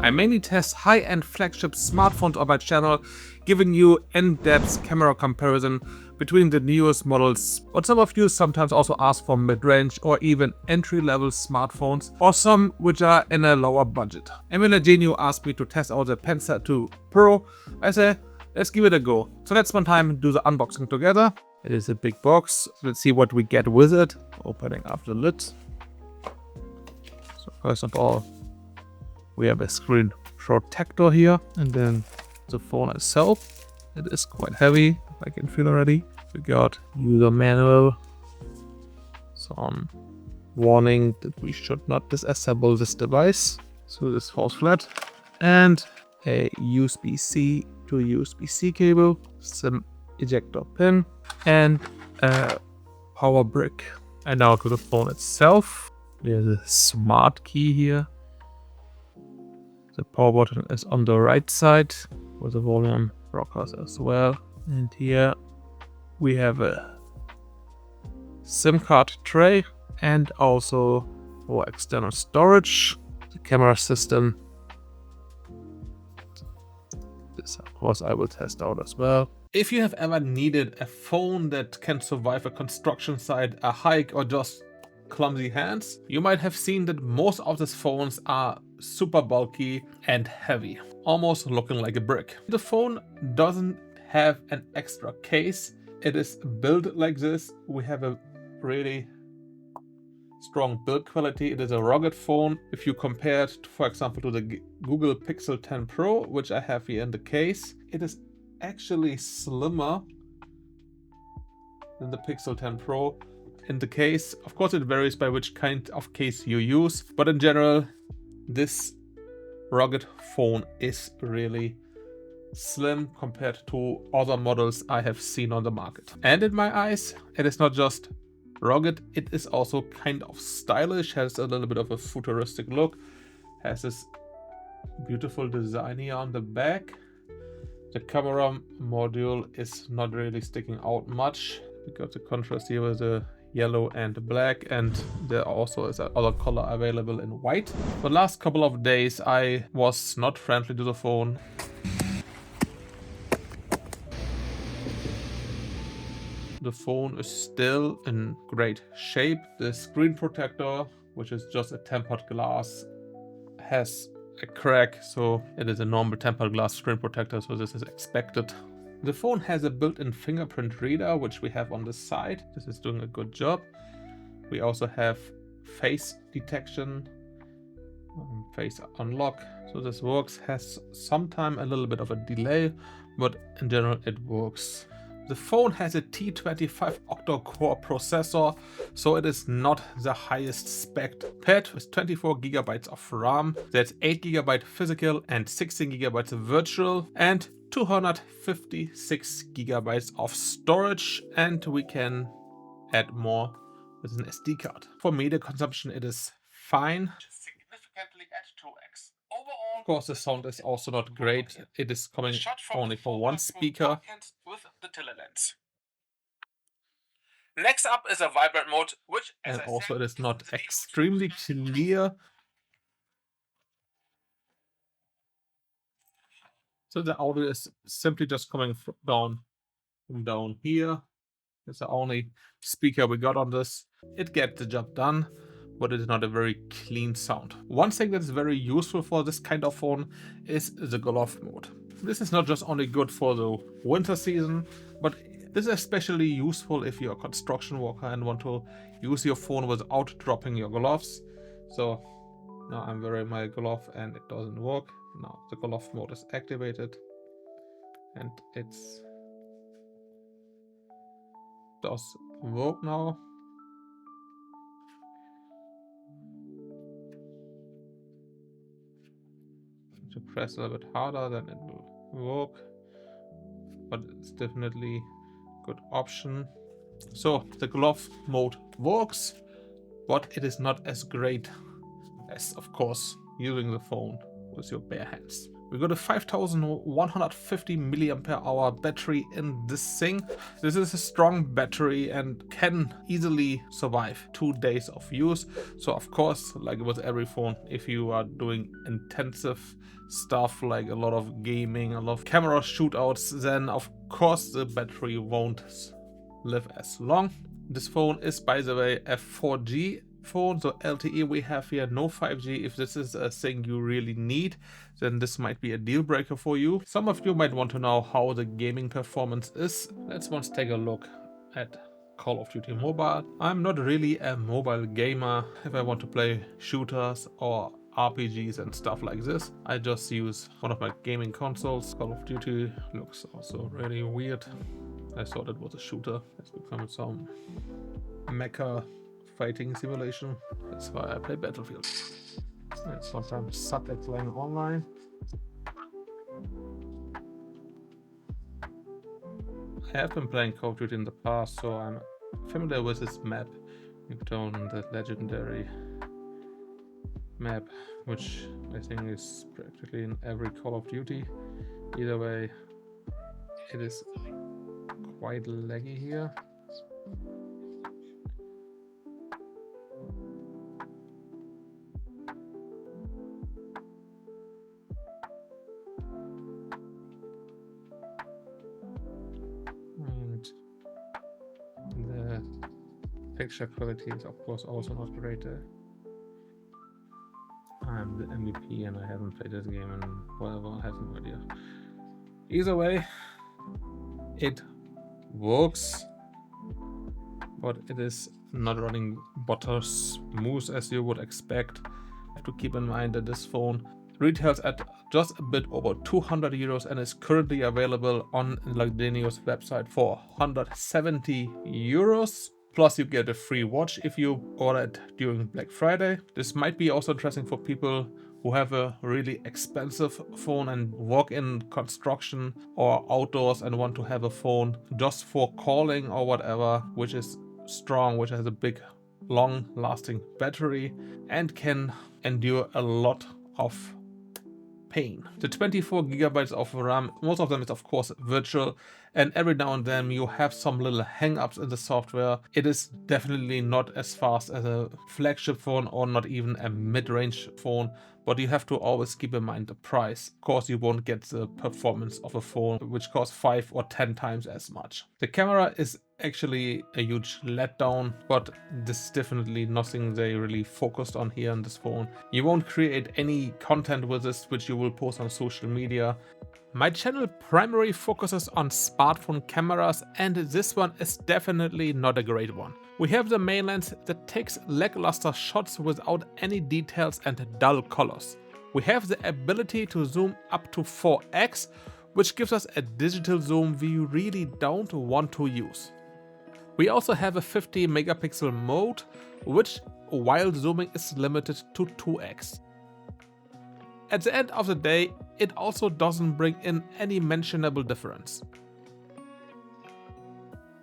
I mainly test high-end flagship smartphones on my channel, giving you in-depth camera comparison between the newest models, but some of you sometimes also ask for mid-range or even entry-level smartphones, or some which are in a lower budget. And when Lagenio asked me to test out the Panther 2 Pro, I said, let's give it a go. So let's spend time and do the unboxing together. It is a big box. Let's see what we get with it. Opening up the lid. So first of all, we have a screen protector here, and then the phone itself. It is quite heavy, I can feel already. We got user manual, some warning that we should not disassemble this device, so this falls flat, and a USB-C to USB-C cable, some ejector pin, and a power brick. And now to the phone itself. There's a smart key here. The power button is on the right side with the volume rockers as well. And here we have a SIM card tray and also for external storage. The camera system. This of course I will test out as well. If you have ever needed a phone that can survive a construction site, a hike, or just clumsy hands, you might have seen that most of these phones are super bulky and heavy, almost looking like a brick. The phone doesn't have an extra case. It is built like this. We have a really strong build quality. It is a rugged phone. If you compare it, for example, to the Google Pixel 10 Pro, which I have here in the case, it is actually slimmer than the Pixel 10 Pro in the case. Of course, it varies by which kind of case you use, but in general, this rugged phone is really slim compared to other models I have seen on the market. And in my eyes, it is not just rugged, it is also kind of stylish, has a little bit of a futuristic look, has this beautiful design here on the back. The camera module is not really sticking out much. We got the contrast here with the yellow and black, and there also is another color available in white. The last couple of days I was not friendly to the phone. The phone is still in great shape. The screen protector, which is just a tempered glass, has a crack, so it is a normal tempered glass screen protector, so this is expected. The phone has a built-in fingerprint reader, which we have on the side. This is doing a good job. We also have face detection, face unlock. So this works, has sometimes a little bit of a delay, but in general it works. The phone has a T25 Octa-Core processor, so it is not the highest spec. Paired with 24 GB of RAM, that's 8 GB physical and 16 GB virtual, and 256 GB of storage, and we can add more with an SD card. For media consumption it is fine. Significantly at 2x. Overall, of course the sound is also not great. It is coming only from one speaker. With the lens. Next up is a vibrant mode, which and also it is not extremely clear. So the audio is simply just coming from down here. It's the only speaker we got on this. It gets the job done, but it is not a very clean sound. One thing that is very useful for this kind of phone is the glove mode. This is not just only good for the winter season, but this is especially useful if you're a construction worker and want to use your phone without dropping your gloves. So now I'm wearing my glove and it doesn't work. Now the glove mode is activated and it does work now. To press a little bit harder, then it will work, but it's definitely a good option. So the glove mode works, but it is not as great as, of course, using the phone with your bare hands. We got a 5150 milliampere hour battery in this thing. This is a strong battery and can easily survive 2 days of use. So of course, like with every phone, if you are doing intensive stuff like a lot of gaming, a lot of camera shootouts, then of course the battery won't live as long. This phone is, by the way, a 4G phone, so LTE we have here, no 5G. If this is a thing you really need, then this might be a deal breaker for you. Some of you might want to know how the gaming performance is. Let's once take a look at Call of Duty Mobile. I'm not really a mobile gamer. If I want to play shooters or RPGs and stuff like this, I just use one of my gaming consoles. Call of Duty looks also really weird. I thought it was a shooter. It's become some mecha fighting simulation. That's why I play Battlefield. And sometimes suck at playing online. I have been playing Call of Duty in the past, so I'm familiar with this map. You've done the legendary map, which I think is practically in every Call of Duty. Either way, it is quite laggy here. And the picture quality is of course also not great. I'm the MVP and I haven't played this game in whatever, I have no idea. Either way, it works, but it is not running butter smooth as you would expect. You have to keep in mind that this phone retails at just a bit over 200 euros and is currently available on Lagenio's website for 170 euros. Plus you get a free watch if you order it during Black Friday. This might be also interesting for people who have a really expensive phone and work in construction or outdoors and want to have a phone just for calling or whatever, which is strong, which has a big long lasting battery and can endure a lot of pain. The 24 gigabytes of RAM, most of them is of course virtual, and every now and then you have some little hang-ups in the software. It is definitely not as fast as a flagship phone or not even a mid-range phone, but you have to always keep in mind the price. Of course, you won't get the performance of a phone which costs 5 or 10 times as much. The camera is actually a huge letdown, but this is definitely nothing they really focused on here in this phone. You won't create any content with this which you will post on social media. My channel primarily focuses on smartphone cameras, and this one is definitely not a great one. We have the main lens that takes lackluster shots without any details and dull colors. We have the ability to zoom up to 4x, which gives us a digital zoom we really don't want to use. We also have a 50 megapixel mode, which while zooming is limited to 2x. At the end of the day, it also doesn't bring in any mentionable difference.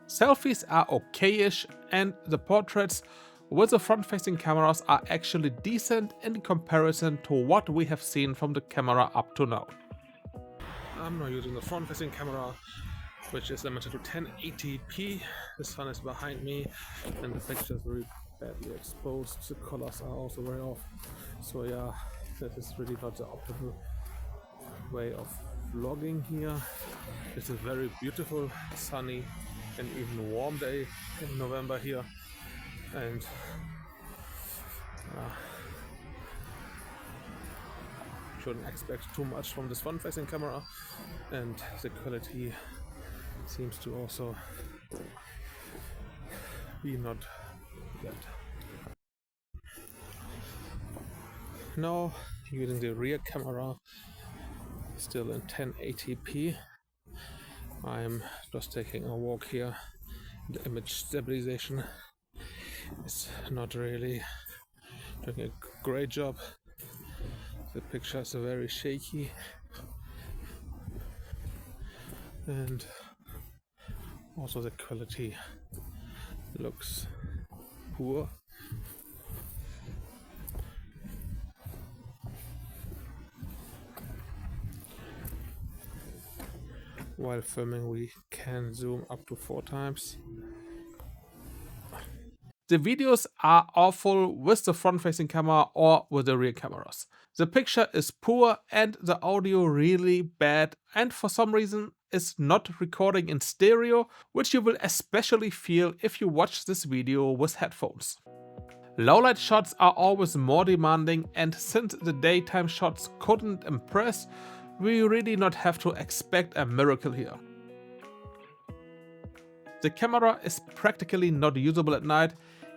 Selfies are okayish, and the portraits with the front-facing cameras are actually decent in comparison to what we have seen from the camera up to now. I'm now using the front-facing camera, which is limited to 1080p. The sun is behind me and the picture is very badly exposed. The colors are also very off. So yeah, this is really not the optimal way of vlogging here. It's a very beautiful, sunny and even warm day in November here, and shouldn't expect too much from this front-facing camera, and the quality seems to also be not that. Now using the rear camera, still in 1080p. I'm just taking a walk here. The image stabilization is not really doing a great job. The pictures are very shaky, and also the quality looks poor. While filming, we can zoom up to 4 times. The videos are awful with the front-facing camera or with the rear cameras. The picture is poor and the audio really bad, and for some reason is not recording in stereo, which you will especially feel if you watch this video with headphones. Lowlight shots are always more demanding, and since the daytime shots couldn't impress, we really not have to expect a miracle here. The camera is practically not usable at night,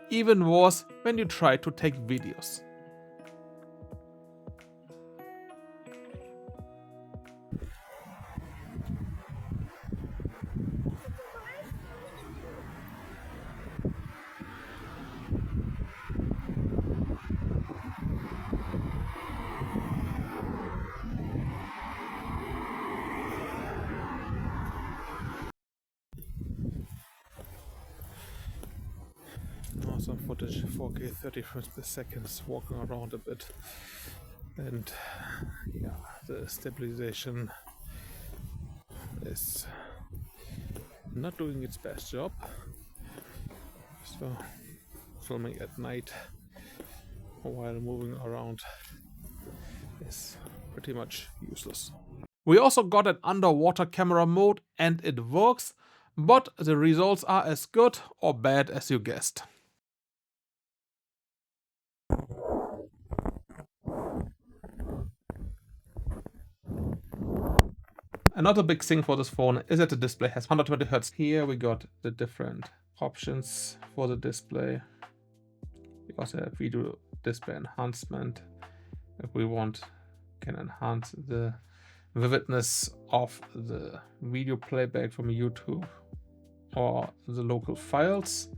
even worse when you try to take videos. Some footage, 4K 30 frames per second, walking around a bit, and yeah, the stabilization is not doing its best job, so filming at night while moving around is pretty much useless. We also got an underwater camera mode and it works, but the results are as good or bad as you guessed. Another big thing for this phone is that the display has 120 Hz. Here we got the different options for the display. We also have video display enhancement. If we want, can enhance the vividness of the video playback from YouTube or the local files.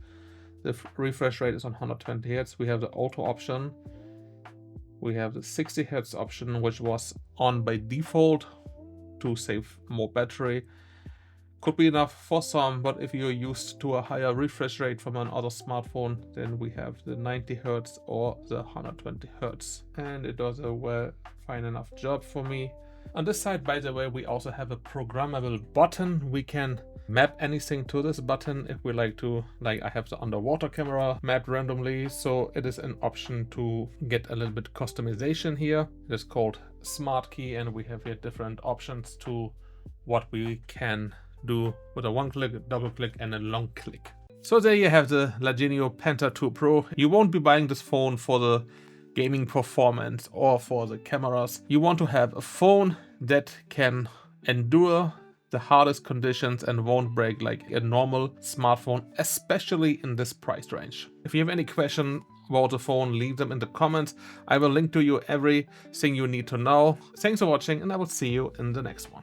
The refresh rate is on 120 Hz. We have the auto option. We have the 60 Hz option, which was on by default to save more battery. Could be enough for some, but if you're used to a higher refresh rate from another smartphone, then we have the 90 Hz or the 120 Hz. And it does a fine enough job for me. On this side, by the way, we also have a programmable button. We can map anything to this button if we like to. Like I have the underwater camera mapped randomly, so it is an option to get a little bit customization here. It is called Smart Key, and we have here different options to what we can do with a one-click, double-click, and a long click. So there you have the Lagenio Panther 2 Pro. You won't be buying this phone for the gaming performance or for the cameras. You want to have a phone that can endure the hardest conditions and won't break like a normal smartphone, especially in this price range. If you have any question about the phone, leave them in the comments. I will link to you everything you need to know. Thanks for watching, and I will see you in the next one.